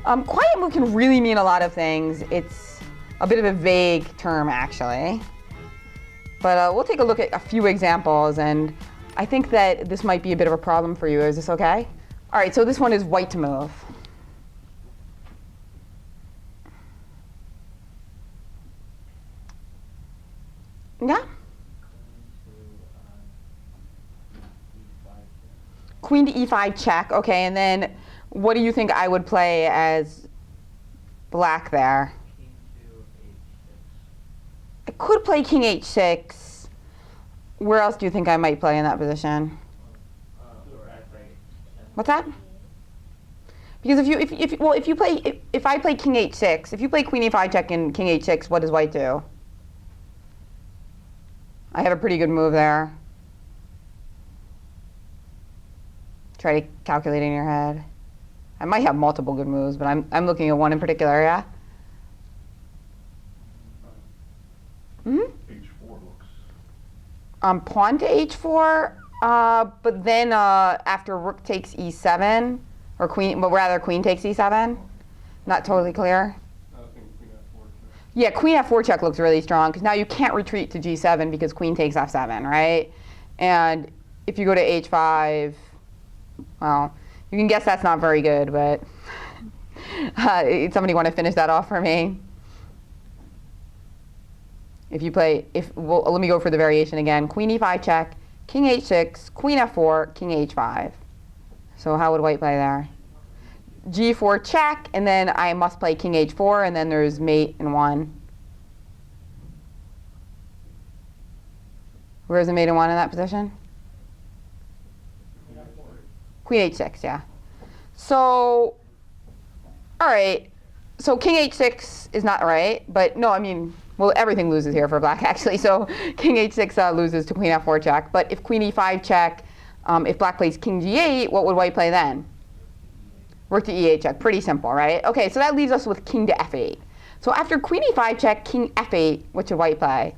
Quiet move can really mean a lot of things. It's a bit of a vague term, actually. But we'll take a look at a few examples, and I think that this might be a bit of a problem for you. Is this okay? All right, so this one is white to move. Yeah? Queen to e5 check. Okay, and then what do you think I would play as black there? I could play king h6. Where else do you think I might play in that position? What's that? Because if I play king h6, if you play queen e5 check and king h6, what does white do? I have a pretty good move there. Try to calculate in your head. I might have multiple good moves, but I'm looking at one in particular, yeah? Mm-hmm. H4 looks. Pawn to h4, but then after rook takes e7, or queen, but rather queen takes e7. Not totally clear. I think queen f4 check. Yeah, queen f4 check looks really strong, because now you can't retreat to g7 because queen takes f7, right? And if you go to h5, well, you can guess that's not very good, but somebody want to finish that off for me? If you play, well, let me go for the variation again. Queen e5 check, king h6, queen f4, king h5. So how would white play there? g4 check, and then I must play king h4, and then there's mate and 1. Where's the mate and 1 in that position? Queen h6, yeah. So, all right. So king h6 is not right, but no, I mean, well, everything loses here for black, actually. So king h6 loses to queen f4 check. But if queen e5 check, if black plays king g8, what would white play then? Rook to e8 check. Pretty simple, right? OK, so that leaves us with king to f8. So after queen e5 check, king f8, what should white play?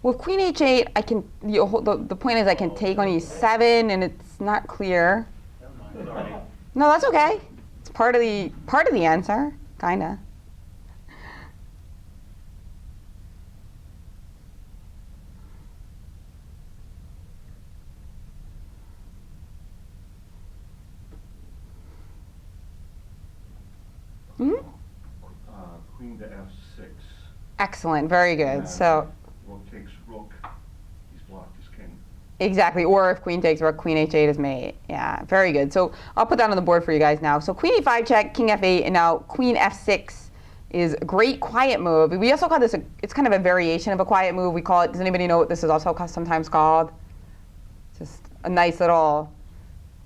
With queen h8, I can. The point is, I can take on e7, and it's not clear. No, that's okay. It's part of the answer, kinda. Hmm? Queen to f6. Excellent. Very good. And So. Rook takes rook. He's blocked his king. Exactly, or if queen takes rook, queen h8 is mate. Yeah, very good. So I'll put that on the board for you guys now. So queen e5 check, king f8, and now queen f6 is a great quiet move. We also call this, it's kind of a variation of a quiet move. We call it, does anybody know what this is also sometimes called? Just a nice little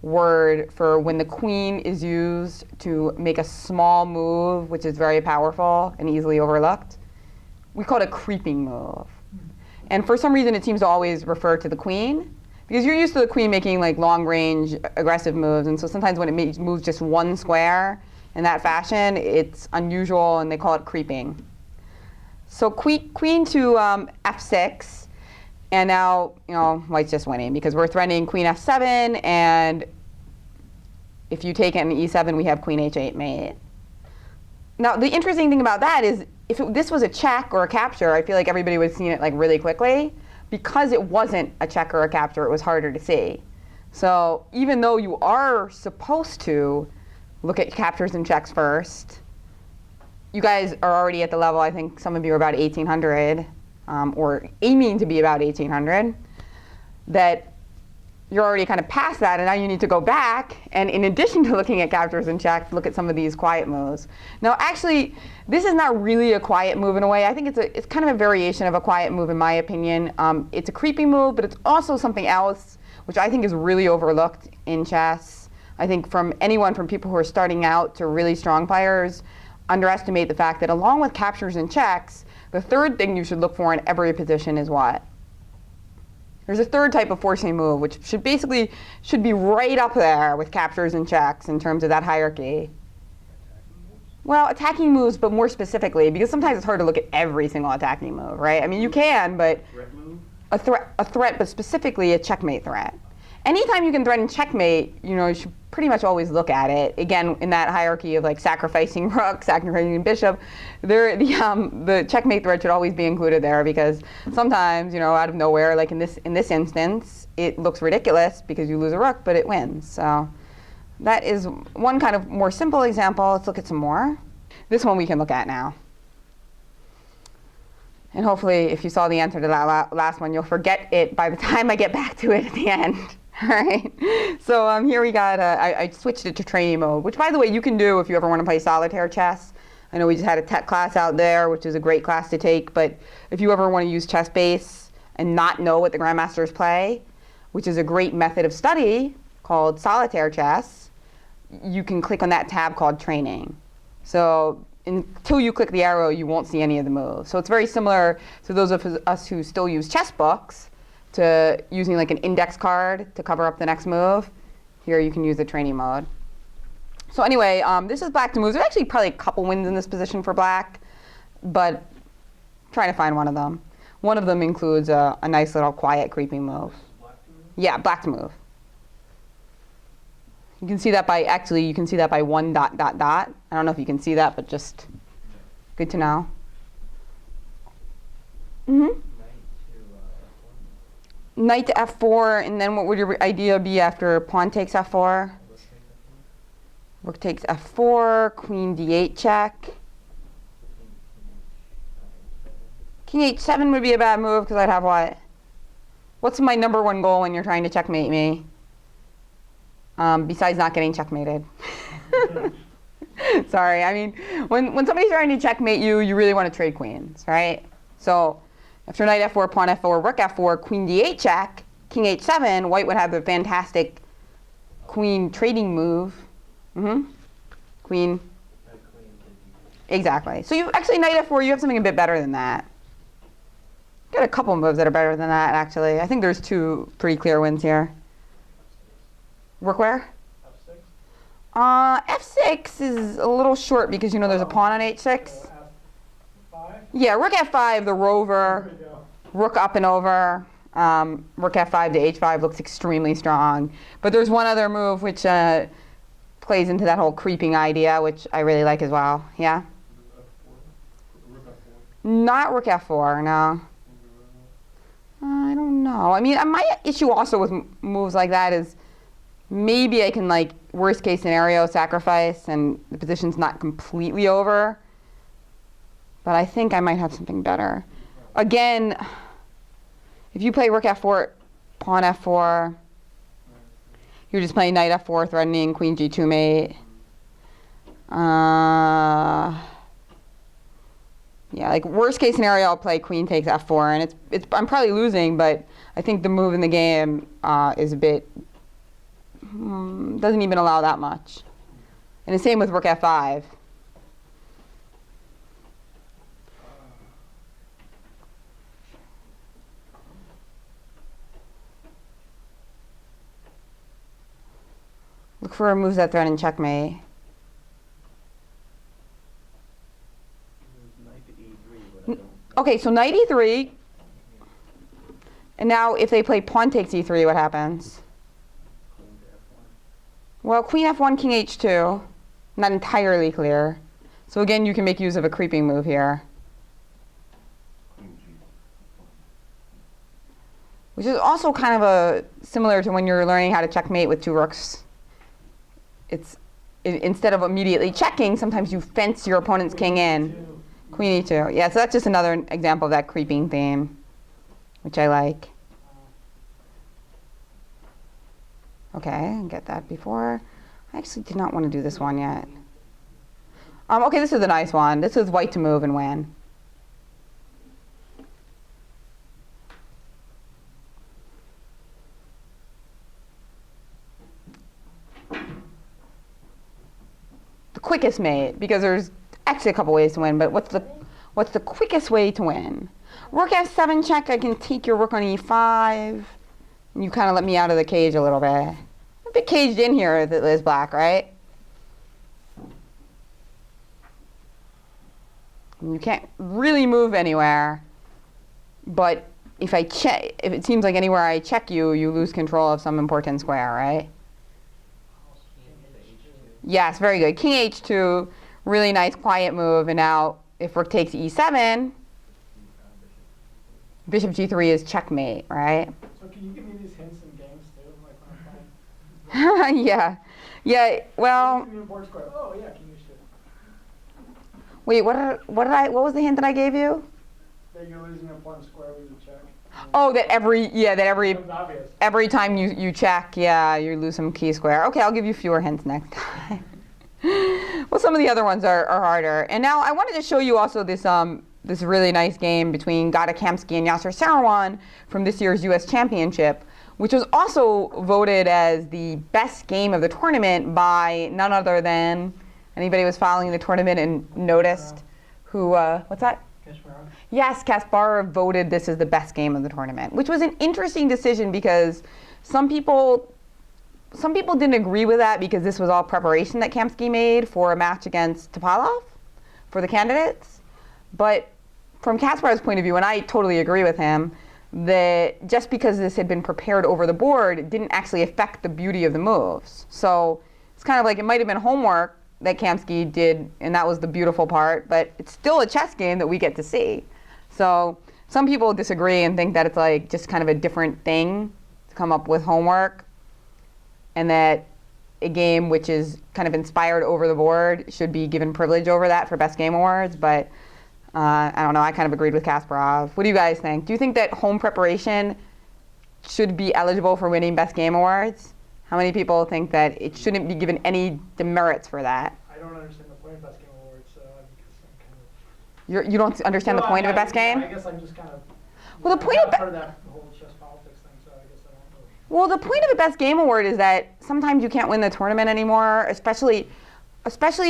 word for when the queen is used to make a small move, which is very powerful and easily overlooked. We call it a creeping move. And for some reason, it seems to always refer to the queen, because you're used to the queen making like long-range aggressive moves, and so sometimes when it moves just one square in that fashion, it's unusual, and they call it creeping. So queen to f6, and now white's just winning because we're threatening queen f7, and if you take it in e7, we have queen h8 mate. Now the interesting thing about that is, if this was a check or a capture, I feel like everybody would have seen it like really quickly. Because it wasn't a check or a capture, it was harder to see. So even though you are supposed to look at captures and checks first, you guys are already at the level, I think some of you are about 1800, or aiming to be about 1800, that you're already kind of past that, and now you need to go back, and in addition to looking at captures and checks, look at some of these quiet moves. Now actually, this is not really a quiet move in a way. I think it's kind of a variation of a quiet move in my opinion. It's a creeping move, but it's also something else, which I think is really overlooked in chess. I think from people who are starting out to really strong players, underestimate the fact that along with captures and checks, The third thing you should look for in every position is what? There's a third type of forcing move, which should be right up there with captures and checks in terms of that hierarchy. Well, attacking moves, but more specifically, because sometimes it's hard to look at every single attacking move, right? I mean, you can, but Threat move? a threat, but specifically a checkmate threat. Anytime you can threaten checkmate, you should pretty much always look at it. Again, in that hierarchy of like sacrificing rook, sacrificing bishop, the checkmate threat should always be included there, because sometimes, out of nowhere, like in this instance, it looks ridiculous because you lose a rook, but it wins. So that is one kind of more simple example. Let's look at some more. This one we can look at now. And hopefully, if you saw the answer to that last one, you'll forget it by the time I get back to it at the end. All right. So here we got, I switched it to training mode, which, by the way, you can do if you ever want to play solitaire chess. I know we just had a tech class out there, which is a great class to take. But if you ever want to use chess base and not know what the grandmasters play, which is a great method of study called solitaire chess, you can click on that tab called training. So until you click the arrow, you won't see any of the moves. So it's very similar to those of us who still use chess books to using like an index card to cover up the next move. Here you can use the training mode. So anyway, this is black to move. There's actually probably a couple wins in this position for black, but I'm trying to find one of them. One of them includes a nice little quiet creeping move. Yeah, black to move. You can see that by one dot dot dot. I don't know if you can see that, but just good to know. Knight to f4, and then what would your idea be after pawn takes f4? Rook takes f4, queen d8 check. King h7 would be a bad move because I'd have what? What's my number one goal when you're trying to checkmate me? Besides not getting checkmated. Sorry, I mean, when somebody's trying to checkmate you, you really want to trade queens, right? So after knight f4, pawn f4, rook f4, queen d8 check, king h7, white would have the fantastic queen trading move. Queen. Exactly. So you actually knight f4, you have something a bit better than that. Got a couple moves that are better than that, actually. I think there's two pretty clear wins here. Rook where? F6 is a little short because there's a pawn on h6. Yeah, rook f5, the rover, rook up and over, rook f5 to h5 looks extremely strong. But there's one other move which plays into that whole creeping idea, which I really like as well. Yeah? Not rook f4, no. I don't know. I mean, my issue also with moves like that is maybe I can, like, worst case scenario, sacrifice, and the position's not completely over. But I think I might have something better. Again, if you play rook f4, pawn f4, you're just playing knight f4, threatening queen g2 mate. Yeah, like worst case scenario, I'll play queen takes f4, and I'm probably losing, but I think the move in the game is a bit doesn't even allow that much. And the same with rook f5. Look for moves that threaten checkmate. Okay, so knight e3. And now if they play pawn takes e3, what happens? Well, queen f1, king h2. Not entirely clear. So again, you can make use of a creeping move here. Which is also kind of similar to when you're learning how to checkmate with two rooks. Instead of immediately checking, sometimes you fence your opponent's king in. Queen e2. Yeah, so that's just another example of that creeping theme, which I like. Okay, get that before. I actually did not want to do this one yet. Okay, this is a nice one. This is white to move and win. The quickest mate, because there's actually a couple ways to win, but what's What's the quickest way to win? Rook f7 check, I can take your rook on e5. You kind of let me out of the cage a little bit. I'm a bit caged in here as black, right? You can't really move anywhere. But if I check, if it seems like anywhere I check you, you lose control of some important square, right? Yes, very good. King h2, really nice quiet move. And now if rook takes e7, bishop g3 is checkmate, right? So can you give me these hints in games too, like when I'm playing? Yeah. Yeah, well, Oh yeah, king h2. wait, what was the hint that I gave you? That you're losing an important square with your check. Oh, that It's obvious. every time you check, yeah, you lose some key square. Okay, I'll give you fewer hints next time. Well, some of the other ones are harder. And now I wanted to show you also this really nice game between Gada Kamsky and Yasser Seirawan from this year's U.S. Championship, which was also voted as the best game of the tournament by none other than, anybody was following the tournament and noticed who, what's that? Yes, Kasparov voted this as the best game of the tournament, which was an interesting decision because some people didn't agree with that because this was all preparation that Kamsky made for a match against Topalov for the candidates. But from Kasparov's point of view, and I totally agree with him, that just because this had been prepared over the board, it didn't actually affect the beauty of the moves. So it's kind of like it might have been homework that Kamsky did, and that was the beautiful part, but it's still a chess game that we get to see. So some people disagree and think that it's like just kind of a different thing to come up with homework, and that a game which is kind of inspired over the board should be given privilege over that for Best Game Awards, but I don't know, I kind of agreed with Kasparov. What do you guys think? Do you think that home preparation should be eligible for winning Best Game Awards? How many people think that it shouldn't be given any demerits for that? I don't understand the point of Best Game Awards, so I guess I'm kind of... You don't understand the point of a best game? I guess I'm just kind of... Well, the point of part of that whole chess politics thing, so I guess I don't really... Well, the point of a Best Game Award is that sometimes you can't win the tournament anymore, especially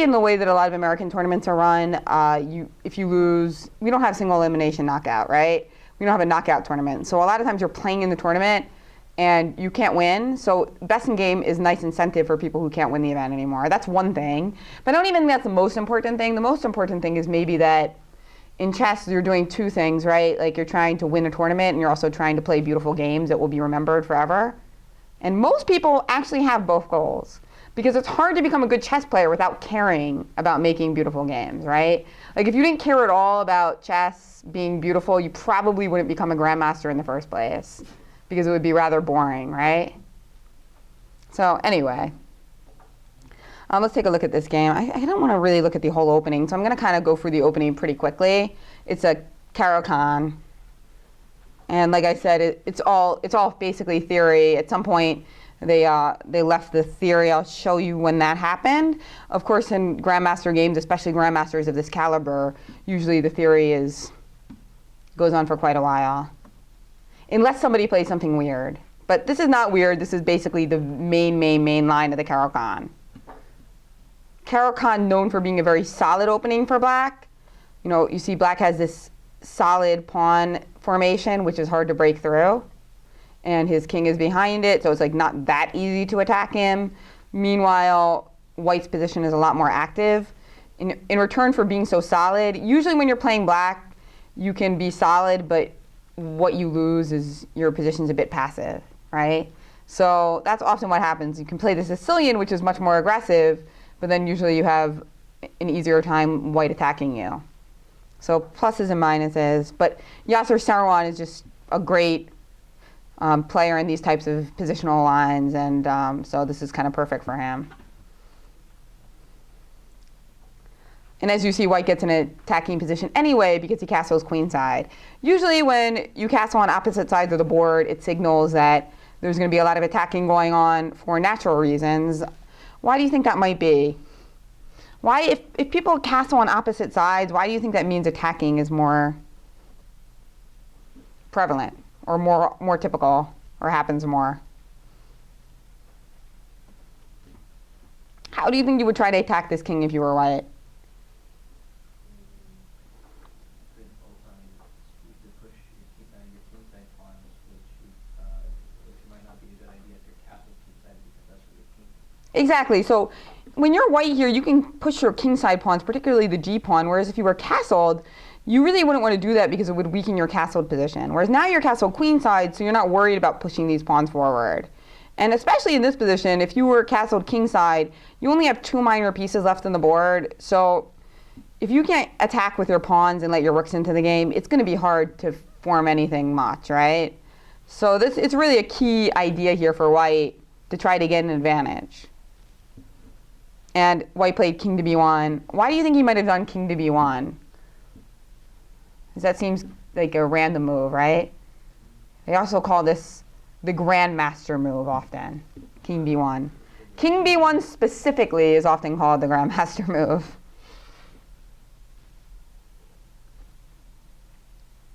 in the way that a lot of American tournaments are run. If you lose, we don't have single elimination knockout, right? We don't have a knockout tournament. So a lot of times you're playing in the tournament and you can't win. So best in game is a nice incentive for people who can't win the event anymore. That's one thing. But I don't even think that's the most important thing. The most important thing is maybe that in chess you're doing two things, right? Like you're trying to win a tournament and you're also trying to play beautiful games that will be remembered forever. And most people actually have both goals, because it's hard to become a good chess player without caring about making beautiful games, right? Like if you didn't care at all about chess being beautiful, you probably wouldn't become a grandmaster in the first place, because it would be rather boring, right? So anyway, let's take a look at this game. I don't want to really look at the whole opening, so I'm going to kind of go through the opening pretty quickly. It's a Caro-Kann, and like I said, it's all basically theory. At some point, they left the theory. I'll show you when that happened. Of course, in Grandmaster games, especially Grandmasters of this caliber, usually the theory goes on for quite a while, unless somebody plays something weird. But this is not weird. This is basically the main line of the Caro-Kann. Caro-Kann known for being a very solid opening for black. You know, you see black has this solid pawn formation, which is hard to break through. And his king is behind it, so it's like not that easy to attack him. Meanwhile, white's position is a lot more active. In return for being so solid, usually when you're playing black, you can be solid, but what you lose is your position's a bit passive, right? So that's often what happens. You can play the Sicilian, which is much more aggressive, but then usually you have an easier time white attacking you. So pluses and minuses, but Yasser Seirawan is just a great player in these types of positional lines, and so this is kind of perfect for him. And as you see, white gets in an attacking position anyway because he castles queenside. Usually when you castle on opposite sides of the board, it signals that there's going to be a lot of attacking going on for natural reasons. Why do you think that might be? Why, if people castle on opposite sides, why do you think that means attacking is more prevalent or more typical or happens more? How do you think you would try to attack this king if you were white? Exactly. So when you're white here, you can push your kingside pawns, particularly the G pawn, whereas if you were castled, you really wouldn't want to do that because it would weaken your castled position. Whereas now you're castled queenside, so you're not worried about pushing these pawns forward. And especially in this position, if you were castled kingside, you only have 2 minor pieces left on the board. So if you can't attack with your pawns and let your rooks into the game, it's going to be hard to form anything much, right? So it's really a key idea here for white to try to get an advantage. And white played king to b1. Why do you think he might have done king to b1? Because that seems like a random move, right? They also call this the Grandmaster move often, king b1. King b1 specifically is often called the Grandmaster move.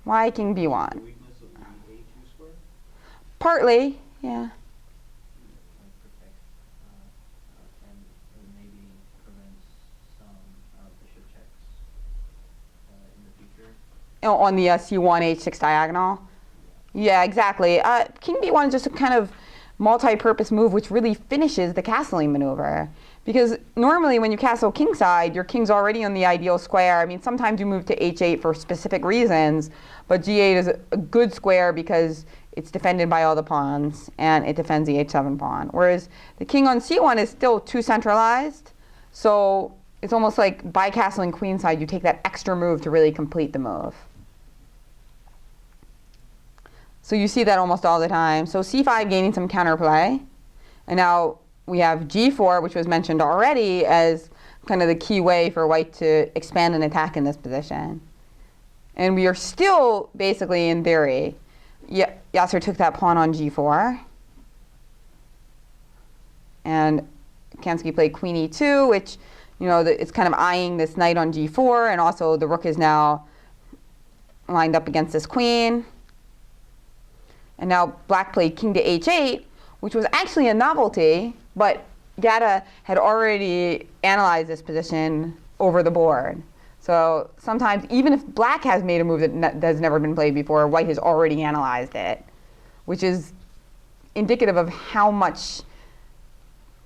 Why king b1? The weakness of the A2 square? Partly, yeah. Like protect and maybe prevents some bishop checks in the future. Oh, on the c1 h6 diagonal. Yeah, exactly. King b1 is just a kind of multi-purpose move which really finishes the castling maneuver. Because normally when you castle kingside, your king's already on the ideal square. I mean, sometimes you move to h8 for specific reasons, but g8 is a good square because it's defended by all the pawns, and it defends the h7 pawn. Whereas the king on c1 is still too centralized, so it's almost like by castling queenside, you take that extra move to really complete the move. So you see that almost all the time. So c5 gaining some counterplay. And now we have g4, which was mentioned already as kind of the key way for white to expand an attack in this position. And we are still basically in theory. Yasser took that pawn on g4. And Kamsky played queen e2, which, you know, it's kind of eyeing this knight on g4. And also the rook is now lined up against this queen. And now black played king to h8, which was actually a novelty, but Gata had already analyzed this position over the board. So sometimes, even if black has made a move that has never been played before, white has already analyzed it, which is indicative of how much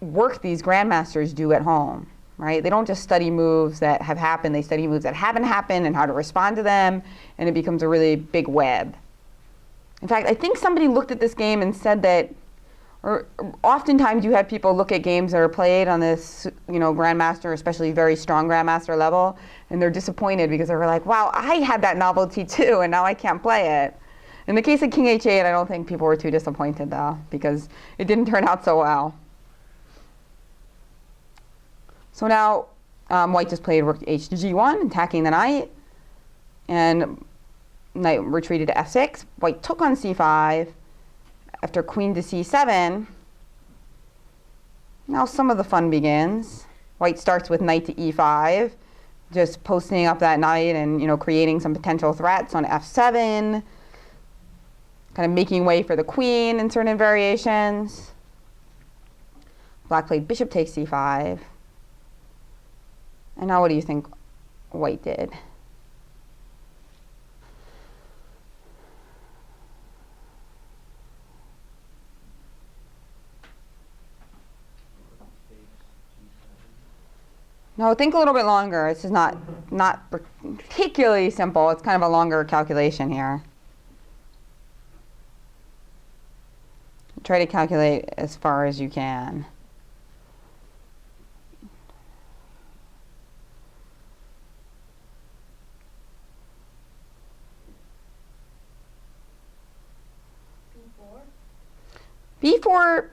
work these grandmasters do at home, right? They don't just study moves that have happened, they study moves that haven't happened and how to respond to them, and it becomes a really big web. In fact, I think somebody looked at this game and said that, or oftentimes you have people look at games that are played on this, you know, grandmaster, especially very strong grandmaster level, and they're disappointed because they're like, wow, I had that novelty too, and now I can't play it. In the case of king h8, I don't think people were too disappointed though, because it didn't turn out so well. So now white just played rook h to g1, attacking the knight, and knight retreated to f6. White took on c5 after queen to c7. Now some of the fun begins. White starts with knight to e5, just posting up that knight and, you know, creating some potential threats on f7, kind of making way for the queen in certain variations. Black played bishop takes c5. And now what do you think white did? No, think a little bit longer. This is not particularly simple. It's kind of a longer calculation here. Try to calculate as far as you can. B4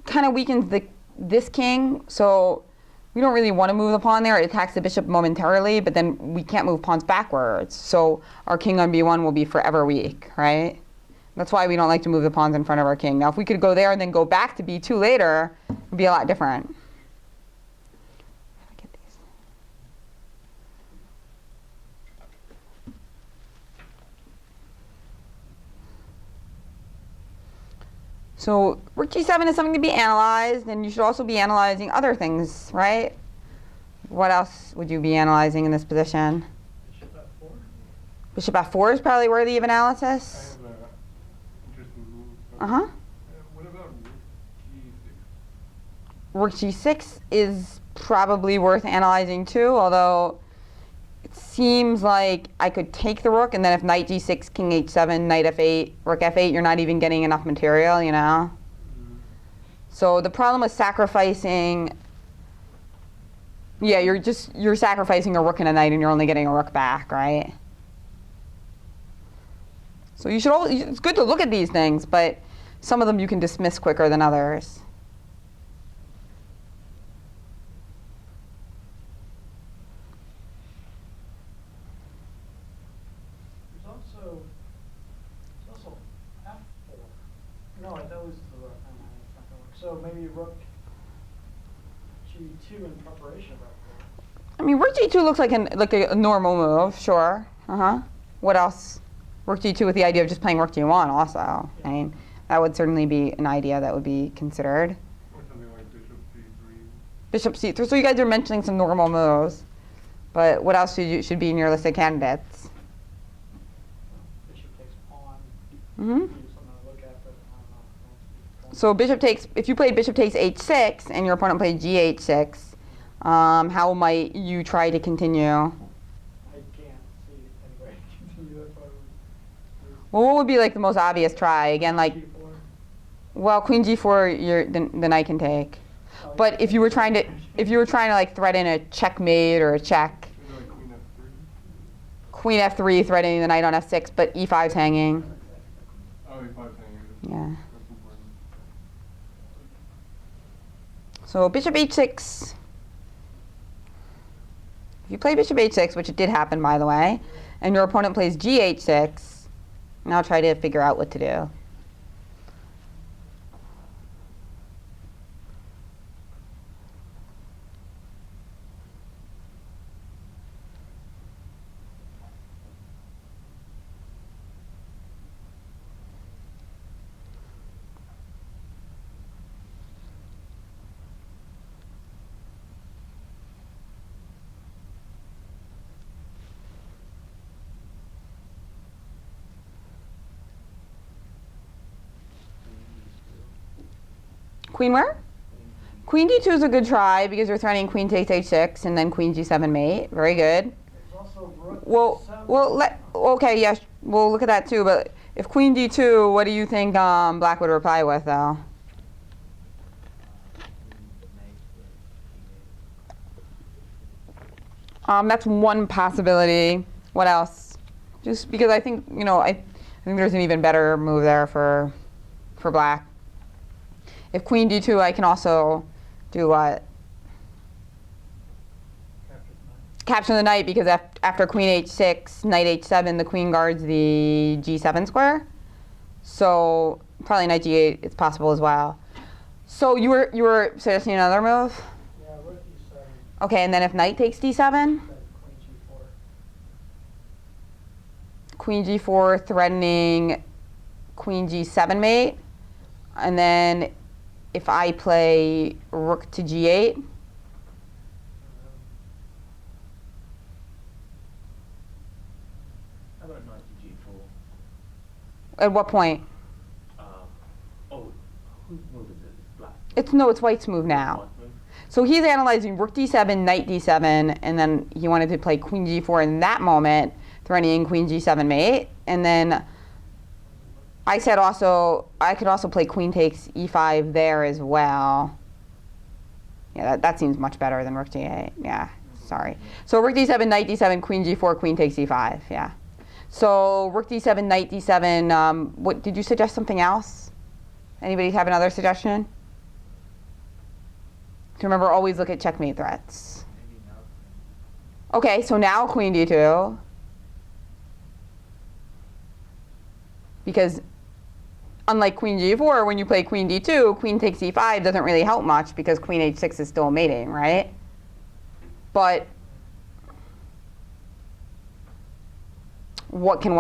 kind of weakens this king, so we don't really want to move the pawn there. It attacks the bishop momentarily, but then we can't move pawns backwards. So our king on b1 will be forever weak, right? That's why we don't like to move the pawns in front of our king. Now, if we could go there and then go back to b2 later, it would be a lot different. So rook g7 is something to be analyzed, and you should also be analyzing other things, right? What else would you be analyzing in this position? Bishop f4? Bishop f4 is probably worthy of analysis. I have an interesting move. Uh-huh. What about rook g6? rook g6 is probably worth analyzing too, although it seems like I could take the rook, and then if knight g6, king h7, knight f8, rook f8, you're not even getting enough material, you know? So the problem with sacrificing, yeah, you're sacrificing a rook and a knight and you're only getting a rook back, right? So you should always, it's good to look at these things, but some of them you can dismiss quicker than others. There's also f4. No, that was the rook. Oh, no, that's not gonna work. So maybe rook g2 in preparation of f4. I mean, rook g2 looks like a normal move, sure. What else? Rook g2 with the idea of just playing rook g1 also. Yeah. I mean, that would certainly be an idea that would be considered. Or something like bishop c3. Bishop c3. So you guys are mentioning some normal moves, but what else should be in your list of candidates? Bishop takes pawn. Mm-hmm. Maybe something to look at, but I don't know. So bishop takes. If you played bishop takes h6 and your opponent played gh6, how might you try to continue? I can't see any way to continue that part. Well, what would be like the most obvious try? Again, like, G4. well, queen g4, the knight can take. Oh, But if you were trying to like threaten a checkmate or a check, Maybe like queen f3 threatening the knight on f6, but e5's hanging. oh, e5 hanging. Yeah. That's important. So bishop h6. If you play bishop h6, which it did happen by the way, and your opponent plays gh6, now try to figure out what to do. Queen where? Queen d2 is a good try because you're threatening queen takes h6 and then queen g7 mate. Very good. There's also rook Well, okay, yes, we'll look at that too. But if queen d2, what do you think Black would reply with, though? That's one possibility. What else? Just because I think I think there's an even better move there for Black. If queen d2, I can also do what? Capture the knight, because after queen h6, knight h7, the queen guards the g7 square. So probably knight g8 it's possible as well. So you were suggesting another move? Yeah, rook e7. Okay, and then if knight takes d7, Then queen g4. queen g4 threatening queen g7 mate, and then if I play rook to g8, How about knight to g4? at what point? Oh, whose move is it? It's black. It's white's move now. White move? So he's analyzing rook d7, knight d7, and then he wanted to play queen g4 in that moment, threatening queen g7 mate, and then I said also I could also play queen takes e5 there as well. Yeah, that seems much better than rook d8. Yeah, sorry. So rook d7, knight d7, queen g4, queen takes e5. Yeah. So rook d7, knight d7. What did you suggest? Something else? Anybody have another suggestion? To remember, always look at checkmate threats. Maybe now. Okay, so now queen d2. Because unlike queen g4, when you play queen d2, queen takes e5 doesn't really help much because queen h6 is still mating, right? But what can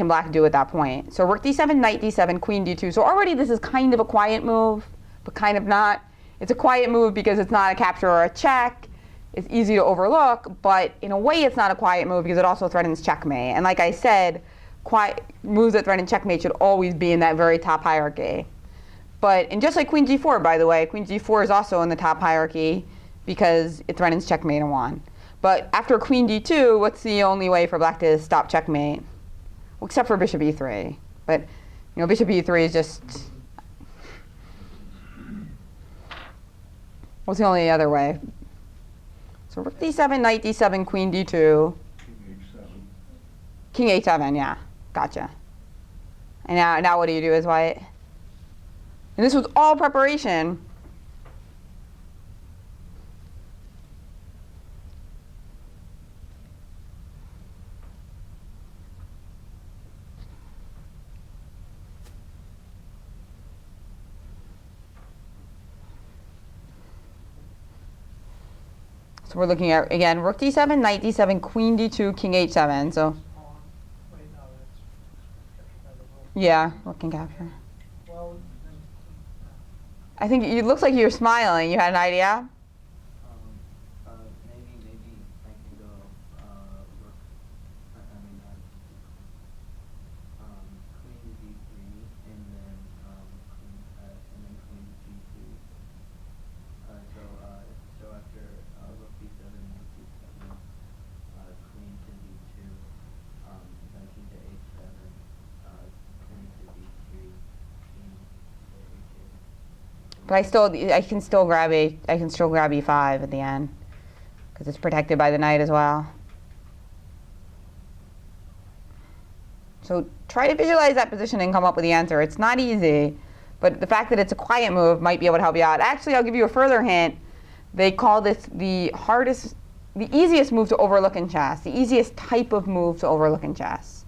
Black do at that point? So rook d7, knight d7, queen d2. So already this is kind of a quiet move, but kind of not. It's a quiet move because it's not a capture or a check. It's easy to overlook, but in a way it's not a quiet move because it also threatens checkmate. And like I said, quiet moves that threaten checkmate should always be in that very top hierarchy. and just like queen g4, by the way, queen g4 is also in the top hierarchy because it threatens checkmate in 1. But after queen d2, what's the only way for black to stop checkmate? Well, except for bishop e3. But bishop e3 is just, what's the only other way? So rook d7, knight d7, queen d2. King h7, yeah, gotcha. And now what do you do as white? And this was all preparation. So we're looking at, again, rook d7, knight d7, queen d2, king h7. So Wait, no, that's captured by the rule. yeah, rook can capture. Well, then, I think it looks like you're smiling. You had an idea? Maybe I can go, rook, queen d3, and then, queen g2. So after, rook d7, knight d7, queen to d2, then king to h7, queen to d3, king to h8. But I can still grab e5 at the end because it's protected by the knight as well. So try to visualize that position and come up with the answer. It's not easy, but the fact that it's a quiet move might be able to help you out. Actually, I'll give you a further hint. They call this the easiest move to overlook in chess, the easiest type of move to overlook in chess.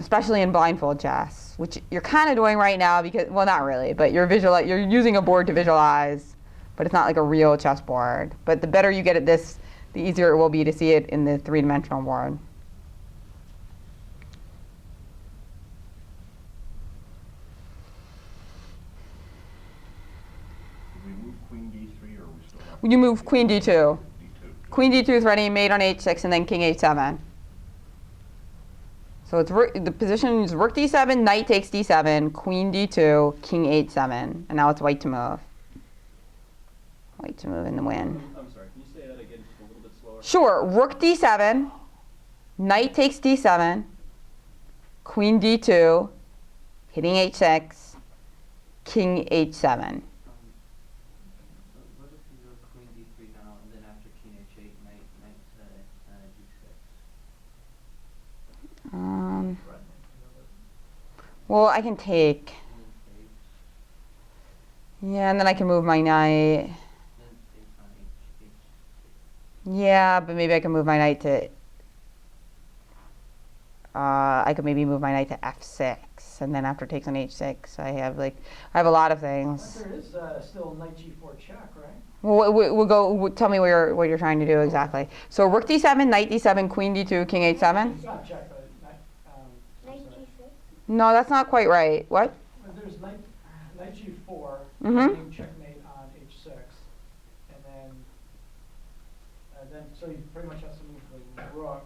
Especially in blindfold chess, which you're kind of doing right now because, well, not really, but you're using a board to visualize, but it's not like a real chessboard. But the better you get at this, the easier it will be to see it in the three-dimensional board. We move queen d3, or we still have? You move queen d2. d2. Queen d2 threatening mate on h6, and then king h7. So it's the position is rook d7, knight takes d7, queen d2, king h7, and now it's white to move. White to move in the win. I'm sorry, can you say that again just a little bit slower? Sure, rook d7, knight takes d7, queen d2, hitting h6, king h7. What if you go queen d3 now, and then after king h8, knight to g6? Well, I can take. Yeah, and then I can move my knight. Then takes on h6. Yeah, but maybe I can move my knight to. I could maybe move my knight to f6, and then after takes on h6, I have a lot of but things. there is still knight g4 check, right? Well, we'll go. Tell me what you're trying to do exactly. So rook d7, knight d7, queen d2, king h7. It's not check, but Knight sorry. g6. No, that's not quite right. What? But there's knight g4, Mhm. being checkmate on h6, and then so he pretty much has to move the rook.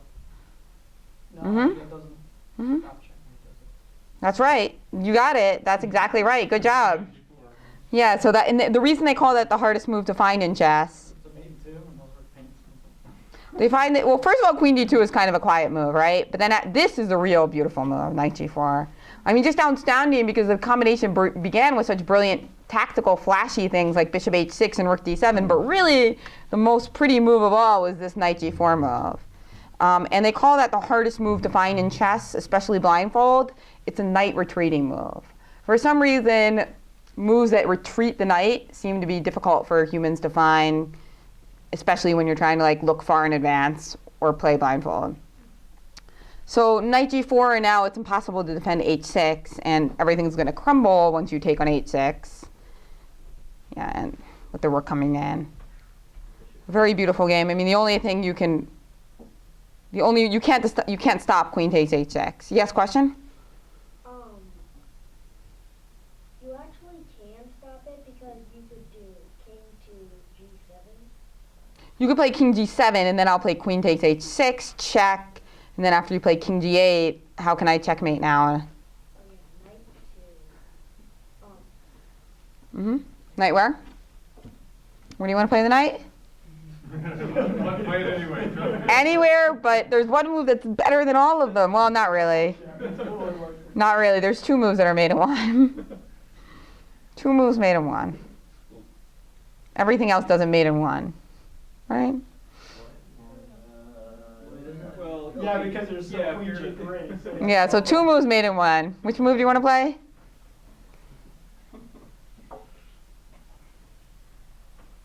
No, Mhm. it doesn't Mhm. stop checkmate, does it? That's right. You got it. That's exactly right. Good job. Yeah. So that and the reason they call that the hardest move to find in chess. It's a mate and 2, and those are paints. They find that, well, first of all, queen d2 is kind of a quiet move, right? But then this is the real beautiful move, knight g4. I mean, just astounding because the combination began with such brilliant tactical, flashy things like bishop h6 and rook d7, but really the most pretty move of all was this knight g4 move. And they call that the hardest move to find in chess, especially blindfold. It's a knight retreating move. For some reason, moves that retreat the knight seem to be difficult for humans to find, especially when you're trying to look far in advance or play blindfold. So knight g4, and now it's impossible to defend h6, and everything's going to crumble once you take on h6. Yeah, and with the rook coming in. Very beautiful game. I mean, you can't stop queen takes h6. Yes, question? You actually can stop it because you could do king to g7. You could play king g7, and then I'll play queen takes h6, check, and then after you play king g8, how can I checkmate now? Oh Knight where? Where do you want to play the knight? Let's play it anyway. trust me. Anywhere, but there's one move that's better than all of them. Well, not really. Not really. There's two moves that are made in one. Two moves made in one. Everything else doesn't made in one. Right? Well, Yeah, because there's yeah, queen if you're- G3. So Yeah, so two moves made in one. Which move do you want to play?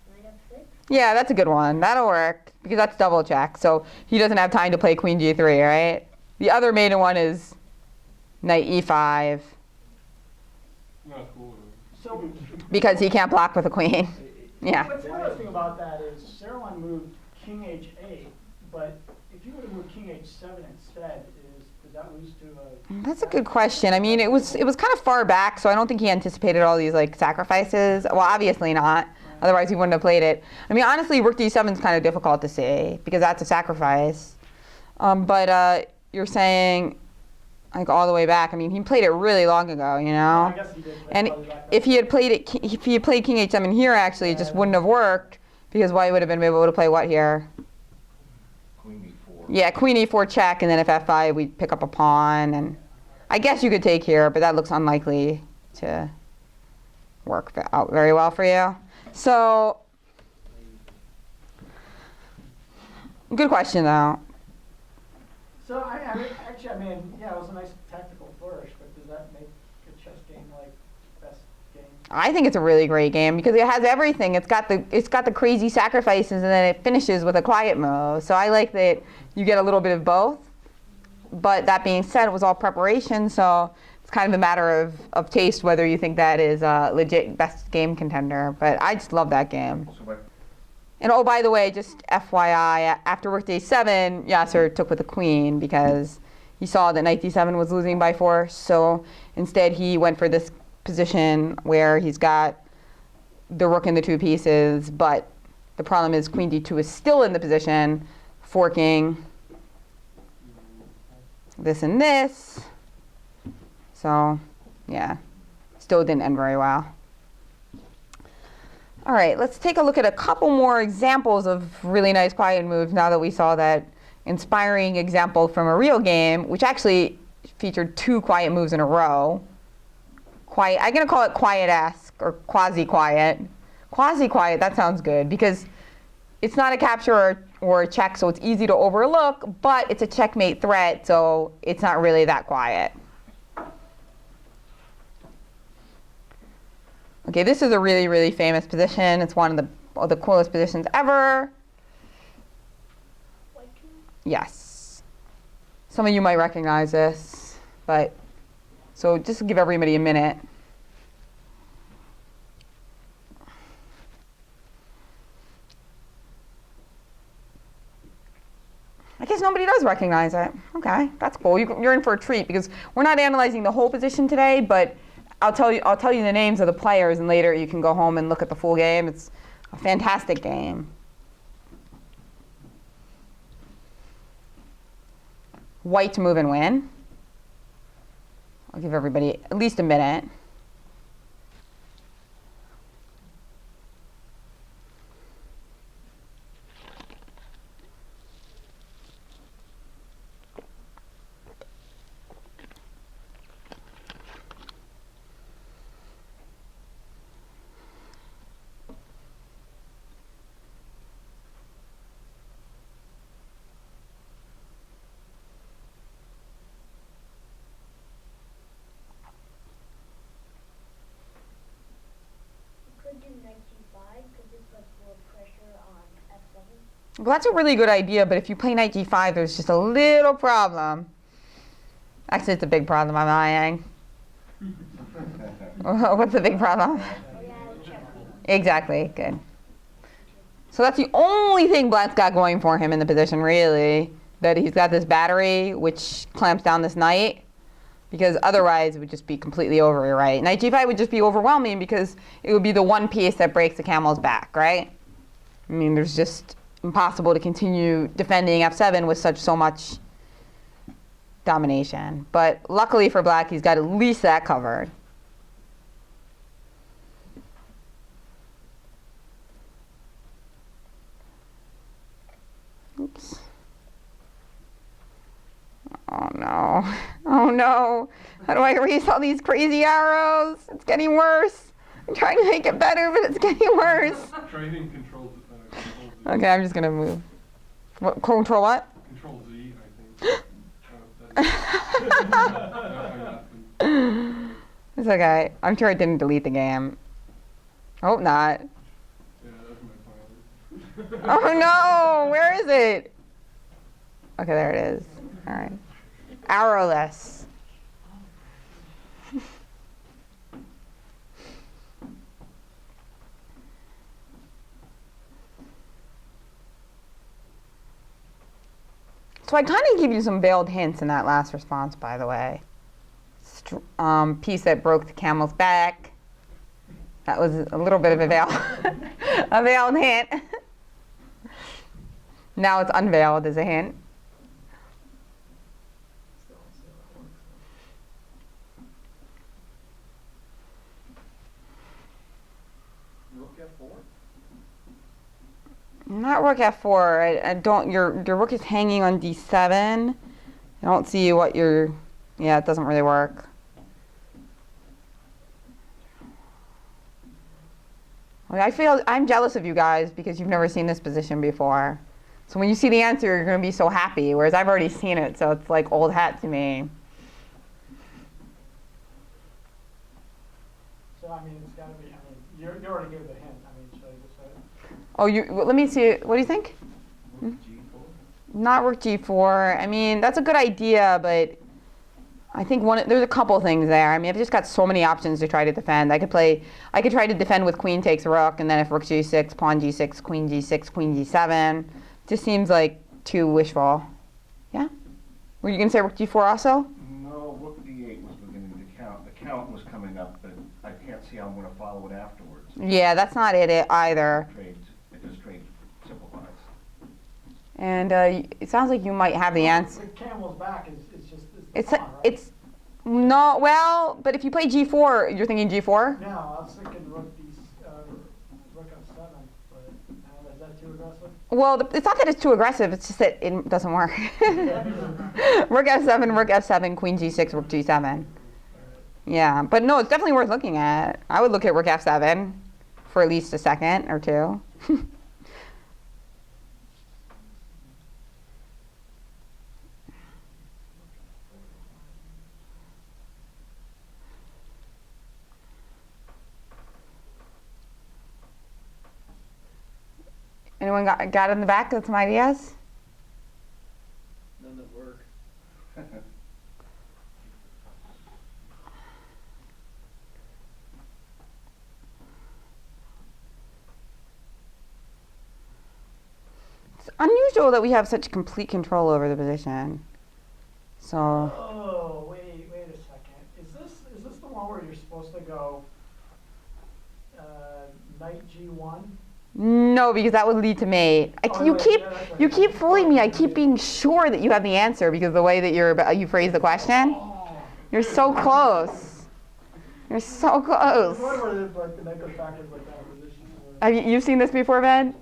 Knight F6. Yeah, that's a good one. That'll work because that's double check. So he doesn't have time to play queen g3, right? The other maiden one is knight e5 Not cool. So because he can't block with a queen. Yeah. what's interesting about that is Sarah moved king h8, but if you would have moved king h7 instead, does that lose to a? That's a good question. I mean, it was kind of far back, so I don't think he anticipated all these like sacrifices. Well, obviously not. Otherwise, he wouldn't have played it. I mean, honestly, rook d7 is kind of difficult to see because that's a sacrifice. But you're saying like all the way back. I mean, he played it really long ago, you know. I guess he did play And probably back if he had played it, if he had played king h7 here, actually, it just wouldn't have worked because White would have been able to play what here? Queen e4. Yeah, queen e4 check, and then if f5, we'd pick up a pawn, and I guess you could take here, but that looks unlikely to work out very well for you. So, good question though. So I mean, yeah, it was a nice tactical flourish, but does that make a chess game like best game? I think it's a really great game because it has everything. It's got the crazy sacrifices, and then it finishes with a quiet move. So I like that you get a little bit of both. But that being said, it was all preparation, so it's kind of a matter of taste whether you think that is a legit best game contender. But I just love that game. So what, And oh, by the way, just FYI, after rook d7, Yasser took with the queen because he saw that knight d7 was losing by force. So instead, he went for this position where he's got the rook and the two pieces, but the problem is queen d2 is still in the position, forking this and this. So, yeah, still didn't end very well. All right, let's take a look at a couple more examples of really nice quiet moves now that we saw that inspiring example from a real game, which actually featured two quiet moves in a row. Quiet, I'm going to call it quiet-esque or quasi-quiet. Quasi-quiet, that sounds good because it's not a capture or a check, so it's easy to overlook, but it's a checkmate threat, so it's not really that quiet. Okay, this is a really, really famous position. It's one of the coolest positions ever. White king. Yes. Some of you might recognize this, but so just to give everybody a minute. I guess nobody does recognize it. Okay, that's cool. You're in for a treat because we're not analyzing the whole position today, but I'll tell you the names of the players, and later you can go home and look at the full game. It's a fantastic game. White to move and win. I'll give everybody at least a minute. You could do knight g5 because this puts more pressure on f7. Well, that's a really good idea, but if you play knight g5, there's just a little problem. Actually, it's a big problem, I'm lying. What's the big problem? Oh yeah, checkmate. Exactly, good. So that's the only thing Black's got going for him in the position, really, that he's got this battery, which clamps down this knight, because otherwise it would just be completely over, right? Knight g5 would just be overwhelming because it would be the one piece that breaks the camel's back, right? I mean, there's just impossible to continue defending f7 with so much domination. But luckily for Black, he's got at least that covered. no. Oh no. How do I erase all these crazy arrows? It's getting worse. I'm trying to make it better, but it's getting worse. Training controls Z. Okay, I'm just gonna move. What, control what? Control Z, I think. It's okay. I'm sure it didn't delete the game. Hope not. Yeah, that's my plan. Oh no! Where is it? Okay, there it is. All right. Arrowless. So I kind of give you some veiled hints in that last response, by the way. Piece that broke the camel's back. That was a little bit of a a veiled hint. Now it's unveiled as a hint. Rook F4? Not rook f4. I don't. Your rook is hanging on d7. I don't see what your. Yeah, it doesn't really work. I'm jealous of you guys because you've never seen this position before. So when you see the answer, you're going to be so happy, whereas I've already seen it, so it's like old hat to me. So, I mean, it's got to be, I mean, you already gave the hint. I mean, should I just say it? Oh, well, let me see. What do you think? Rook G4? Not rook g4. I mean, that's a good idea, but I think there's a couple things there. I mean, I've just got so many options to try to defend. I could try to defend with queen takes rook, and then if rook g6, pawn g6, queen g6, queen g7. Just seems like too wishful. Yeah? Were you going to say rook g4 also? No, Rook D8 was beginning to count. The count was coming up, but I can't see how I'm going to follow it afterwards. Yeah, that's not it either. It just trade simplifies. And it sounds like you might have the answer. The camel's back is just It's the pawn, right? it's no, well, but if you play g4, you're thinking g4? No, I was thinking rook f7, but is that too aggressive? Well, it's not that it's too aggressive. It's just that it doesn't work. Rook f7, queen g6, rook g7. Yeah, but no, it's definitely worth looking at. I would look at rook f7 for at least a second or two. Anyone got in the back with some ideas? None that work. It's unusual that we have such complete control over the position. So, Oh, wait a second. Is this the one where you're supposed to go knight g1? no, because that would lead to mate. Oh, You right, keep yeah, that's right. you keep fooling me. I keep being sure that you have the answer because of the way that you phrase the question. Oh. You're so close. You're so close. It's one where like the knight goes backwards like that in position. Have you seen this before, Ben?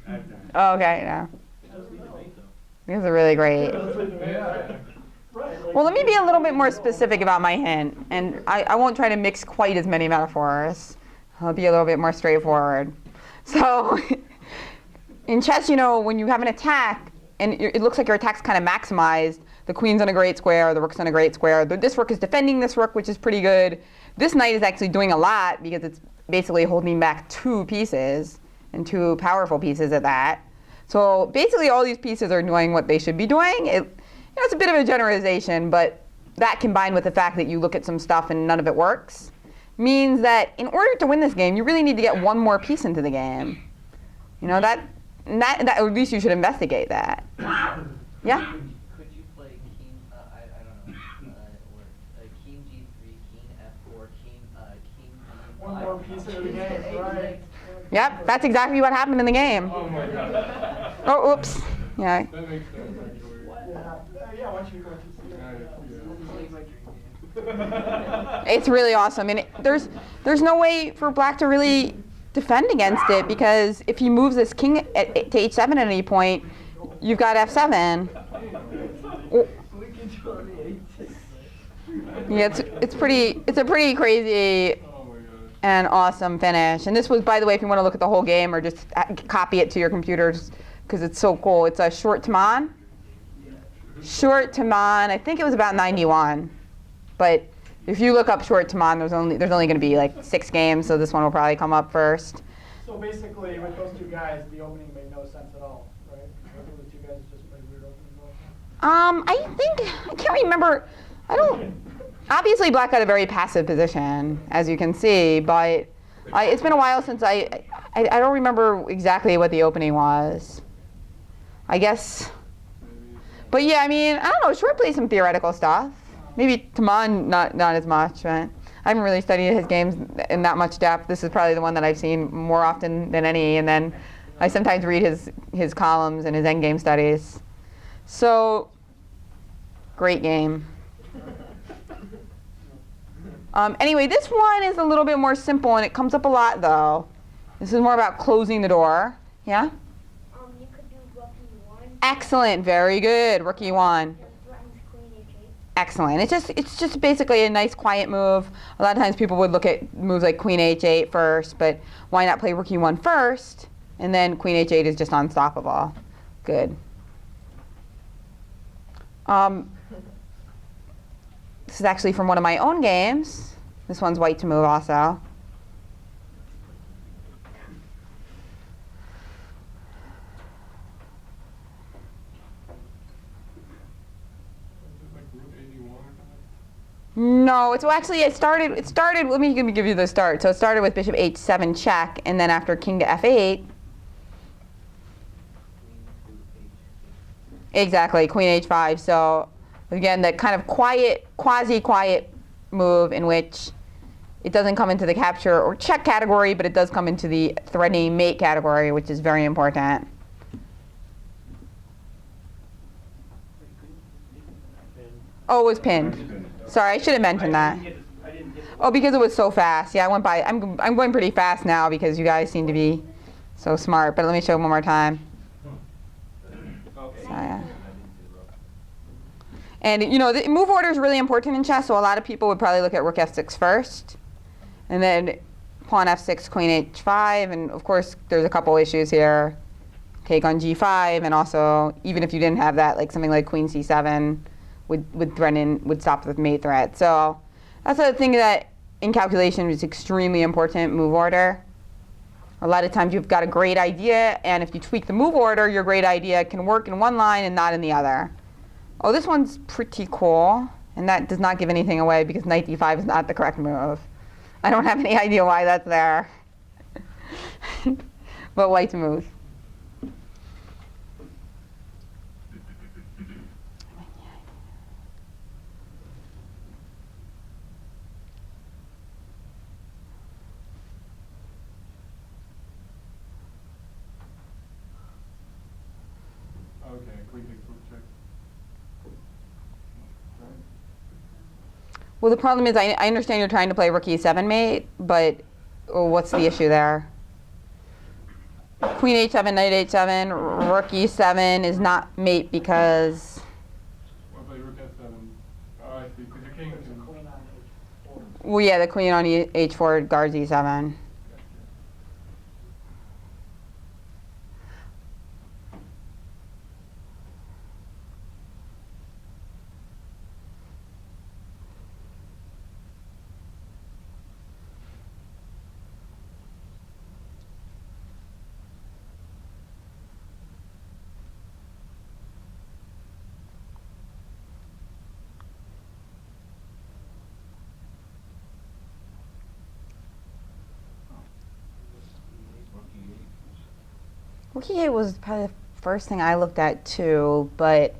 I've done it. Oh, okay, yeah. Just leave the mate, though. These are really great. Yeah. Right. Like, Well, let me be a little bit more specific about my hint, and I won't try to mix quite as many metaphors. I'll be a little bit more straightforward. So, in chess, you know, when you have an attack, and it looks like your attack's kind of maximized, the queen's on a great square, the rook's on a great square, this rook is defending this rook, which is pretty good. This knight is actually doing a lot because it's basically holding back two pieces, and two powerful pieces at that. So basically all these pieces are doing what they should be doing. It's a bit of a generalization, but that combined with the fact that you look at some stuff and none of it works, means that in order to win this game, you really need to get one more piece into the game. You know, that or at least you should investigate that. Yeah? Could you play king, I don't know, or king g3, king f4, king g5? one more piece of the game, right? Yep, that's exactly what happened in the game. Oh my god. Oh, oops. Yeah. That makes sense, actually. Yeah, once you see it. It's really awesome, and there's no way for black to really defend against it because if he moves this king to h7 at any point, you've got f7. Yeah, it's a pretty crazy Oh my god. and awesome finish. And this was, by the way, if you want to look at the whole game or just copy it to your computers, because it's so cool. It's a short Taman. Short Taman. I think it was about 91. But if you look up short Taman, there's only going to be like 6 games, so this one will probably come up first. So basically, with those two guys, the opening made no sense at all, right? The two guys just played weird openings all the time. I can't remember. Obviously, Black got a very passive position, as you can see, but it's been a while since I don't remember exactly what the opening was. I guess. But yeah, I mean, I don't know. Short plays some theoretical stuff. Maybe Taman not as much, but I haven't really studied his games in that much depth. This is probably the one that I've seen more often than any, and then I sometimes read his columns and his endgame studies. So, great game. Anyway, this one is a little bit more simple, and it comes up a lot, though. This is more about closing the door. Yeah? You could do Rookie 1. Excellent. Very good. Rookie 1. And threatens Queen H8. Excellent. It's just basically a nice quiet move. A lot of times people would look at moves like Queen H8 first, but why not play Rookie 1 first? And then Queen H8 is just unstoppable. Good. This is actually from one of my own games. This one's white to move also. Like Route 81 or something? No, it started, let me give you the start. So it started with Bishop H7 check, and then after King to F8. Exactly, Queen H5. So again, that kind of quiet, quasi-quiet move in which it doesn't come into the capture or check category, but it does come into the threatening mate category, which is very important. Oh, it was pinned. Sorry, I should have mentioned that. Oh, because it was so fast. Yeah, I went by. I'm going pretty fast now because you guys seem to be so smart. But let me show one more time. So, yeah. And you know, the move order is really important in chess. So a lot of people would probably look at Rook F6 first, and then Pawn F6, Queen H5, and of course there's a couple issues here. Take on G5, and also even if you didn't have that, like something like Queen C7 would stop the mate threat. So that's a thing that in calculation is extremely important, move order. A lot of times you've got a great idea, and if you tweak the move order, your great idea can work in one line and not in the other. Oh, this one's pretty cool, and that does not give anything away because knight d5 is not the correct move. I don't have any idea why that's there. But white's move. Okay, Queen takes rook check. Well, the problem is I understand you're trying to play Rook E7 mate, but what's the issue there? Queen H7, Knight H7, Rook E7 is not mate because... What about Rook F7? Oh, I see, because your king There's a can... queen on H4. Well, yeah, the queen on H4 guards E7. Rook E8 was probably the first thing I looked at too, but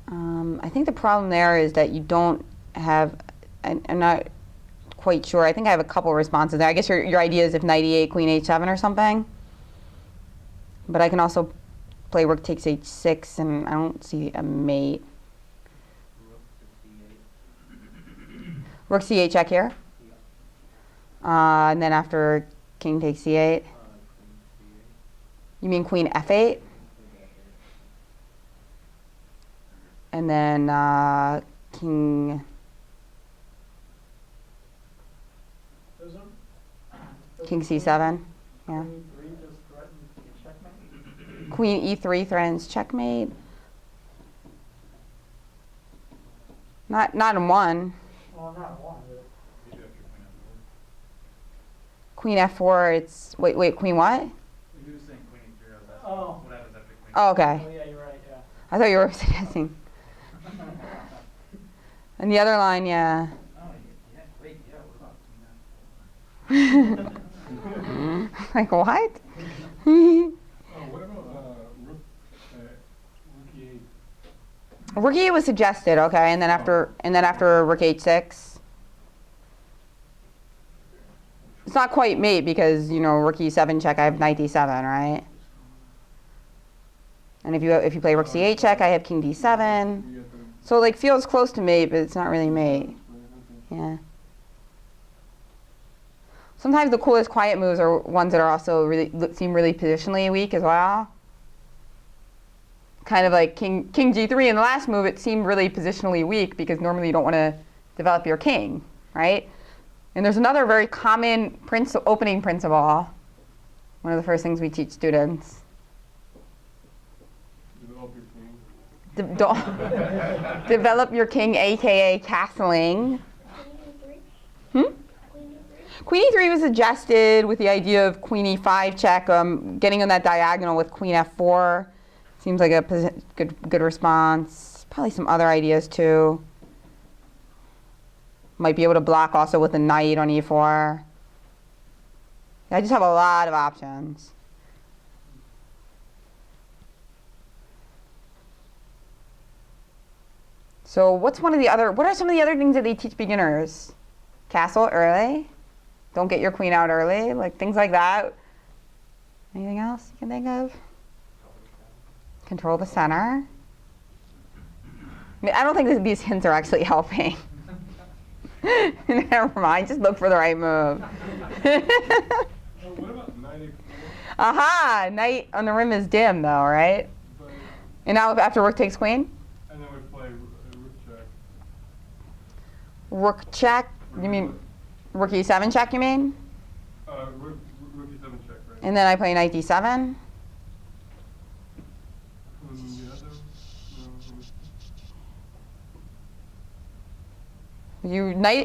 I think the problem there is that you don't have, I'm not quite sure, I think I have a couple responses there. I guess your idea is if Knight E8, Queen H7 or something, but I can also play Rook takes H6 and I don't see a mate. Rook C8 check here. And then after King takes C8. You mean Queen F8? And then King King C7. Yeah. Queen E3 just threatens checkmate. Queen E3 threatens checkmate. Not in one. Well, not one, but Maybe after Queen F4. It's wait. Queen what? He was saying queen e3, I was asking Oh. what happens after queen. Oh, okay. oh yeah, you're right. Yeah. I thought you were suggesting. And the other line, yeah. Oh, yeah, wait, yeah, what about Like what? Oh, what about rook e8? Rook E8 was suggested, okay, and then after Rook H6. It's not quite mate because Rook E7 check. I have Knight D7, right? And if you play Rook C8 check, I have King D7. So like feels close to mate, but it's not really mate. Yeah. Sometimes the coolest quiet moves are ones that are also seem really positionally weak as well. Kind of like King G3 in the last move, it seemed really positionally weak because normally you don't want to develop your king, right? And there's another very common opening principle. One of the first things we teach students. Develop your king, aka castling. Queen E3? Hmm? Queen E3? Queen E3 was suggested with the idea of Queen E5 check, getting on that diagonal with Queen F4. Seems like a good response. Probably some other ideas too. Might be able to block also with a knight on E4. I just have a lot of options. So what are some of the other things that they teach beginners? Castle early. Don't get your queen out early. Like things like that. Anything else you can think of? Control the center. I mean, I don't think these hints are actually helping. Never mind. Just look for the right move. Oh, what about knight e4? Aha! Knight on the rim is dim though, right? But, And now after rook takes queen? and then we play rook check. Rook check? You mean rook e7 check, you mean? Rook e7 check, right? And then I play knight d7?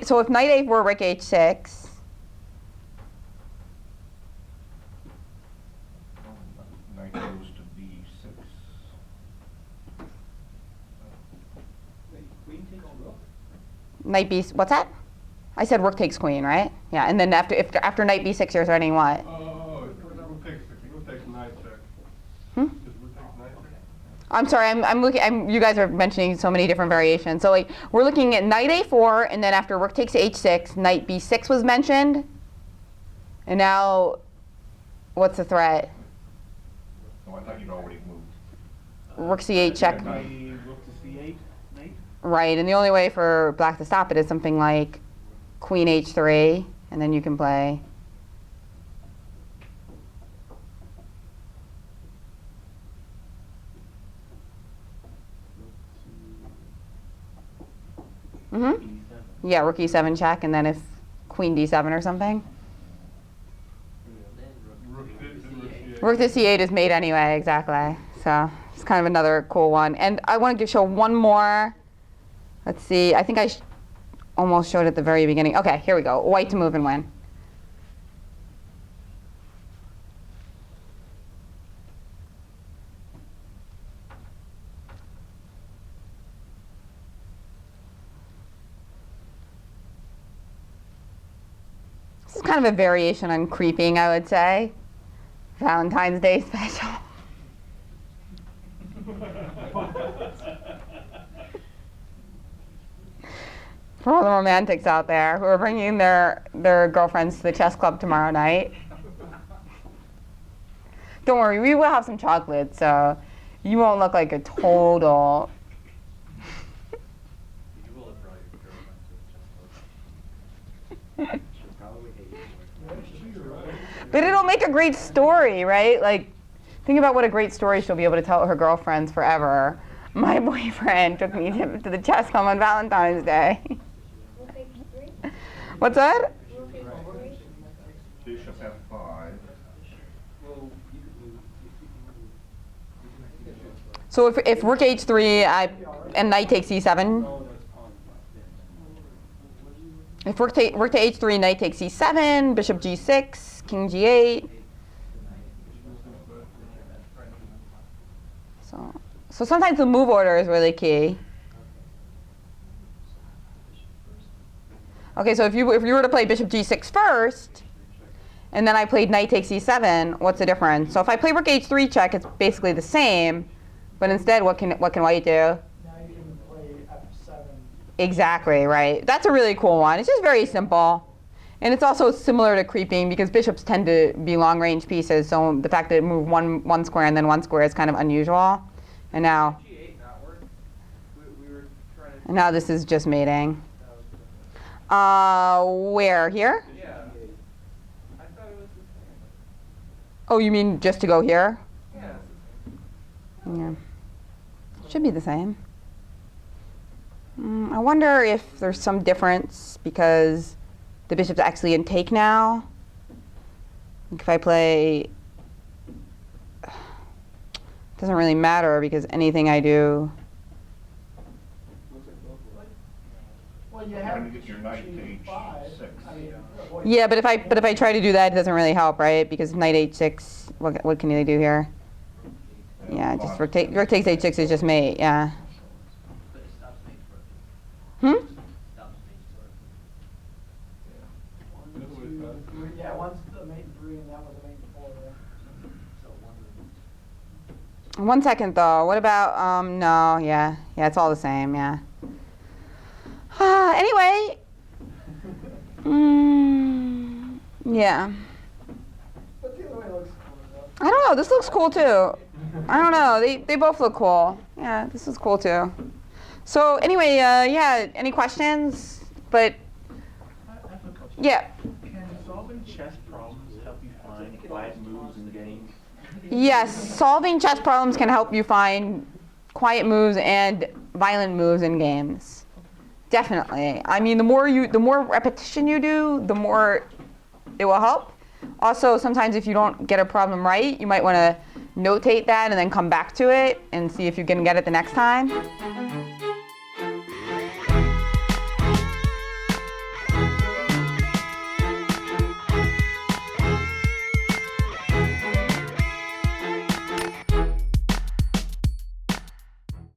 So if knight a4, rook h6. Knight goes to b6. Wait, queen takes rook? Knight b, what's that? I said rook takes queen, right? Yeah, and then after knight b6, you're threatening what? Oh, rook takes knight check. Hmm? Just rook takes knight check. I'm sorry, I'm looking, you guys are mentioning so many different variations. So like, we're looking at knight a4, and then after rook takes h6, knight b6 was mentioned. And now, what's the threat? Oh, I thought you'd already moved. Rook c8 check. Rook to c8, knight? Right, and the only way for black to stop it is something like queen h3, and then you can play. Mm-hmm. Yeah, rook e7 check, and then if queen d7 or something. Rook to c8 is mate anyway, exactly. So it's kind of another cool one. And I want to show one more. Let's see. I think I almost showed it at the very beginning. Okay, here we go. White to move and win. This is kind of a variation on creeping, I would say. Valentine's Day special. For all the romantics out there who are bringing their girlfriends to the chess club tomorrow night. Don't worry, we will have some chocolate, so you won't look like a total. You will have brought your girlfriend to the chess club. She'll probably hate you. But it'll make a great story, right? Like, think about what a great story she'll be able to tell her girlfriends forever. My boyfriend took me to the chess club on Valentine's Day. Rook H3? What's that? Rook H3? F5. Well, you could move, if you can move. So if rook h3 and knight takes e7, Oh, that's pawn. if rook to h3, knight takes e7, bishop g6, king g8. So sometimes the move order is really key. Okay, so if you were to play bishop g6 first, and then I played knight takes e7, what's the difference? So if I play rook h3 check, it's basically the same, but instead, what can white do? Now you can play F7. Exactly, right. That's a really cool one. It's just very simple. And it's also similar to creeping because bishops tend to be long-range pieces, so the fact that it moved one square and then one square is kind of unusual. And now, G8 not work. We were trying to. and now this is just mating. That was Where? Here? yeah. I thought it was the same. Oh, you mean just to go here? Yeah. It's the same. Yeah. Should be the same. I wonder if there's some difference because the bishop's actually in take now. If I play, doesn't really matter because anything I do. Looks like both were. Well, you Trying have to get your knight to G5. H6. I mean, avoid- Yeah, but if I try to do that, it doesn't really help, right? Because knight h6, what can they do here? Yeah, just rook takes h6 is just mate. Yeah. But it stops mate for Hmm. stops mate for. One, two, three. Yeah, one's the mate in 3 and that was a mate in 4 there. So one. 1 second though. What about no? Yeah, it's all the same. Yeah. Anyway. Yeah. But the other way looks cool though. I don't know. This looks cool too. I don't know. They both look cool. Yeah, this is cool too. So anyway, yeah. Any questions? But I have a question. yeah. Can solving chess problems help you find quiet moves in games? Yes, solving chess problems can help you find quiet moves and violent moves in games. Definitely. I mean, the more repetition you do, the more it will help. Also, sometimes if you don't get a problem right, you might want to notate that and then come back to it and see if you can get it the next time.